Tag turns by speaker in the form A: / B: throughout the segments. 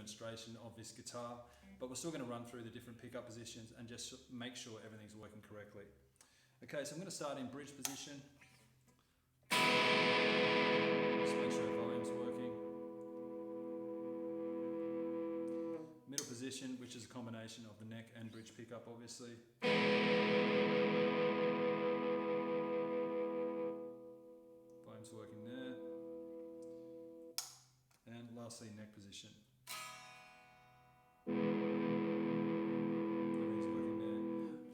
A: demonstration of this guitar, but we're still going to run through the different pickup positions and just make sure everything's working correctly. Okay, so I'm going to start in bridge position. Just make sure volume's working. Middle position, which is a combination of the neck and bridge pickup, obviously. Volume's working there. And lastly, neck position. Everything's working there.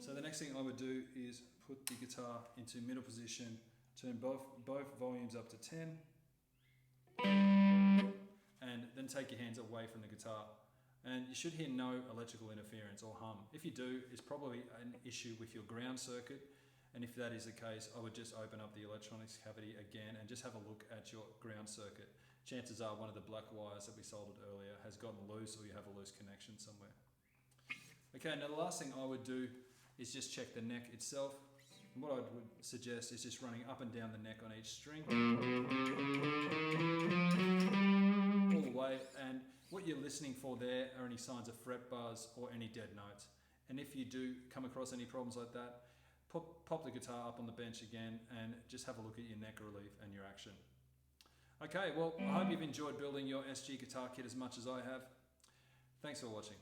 A: So the next thing I would do is put the guitar into middle position, turn both volumes up to 10, and then take your hands away from the guitar. And you should hear no electrical interference or hum. If you do, it's probably an issue with your ground circuit. And if that is the case, I would just open up the electronics cavity again and just have a look at your ground circuit. Chances are one of the black wires that we soldered earlier has gotten loose, or you have a loose connection somewhere. Okay, now the last thing I would do is just check the neck itself. And what I would suggest is just running up and down the neck on each string, all the way. And what you're listening for there are any signs of fret buzz or any dead notes. And if you do come across any problems like that, pop the guitar up on the bench again and just have a look at your neck relief and your action. Okay, well, I hope you've enjoyed building your SG guitar kit as much as I have. Thanks for watching.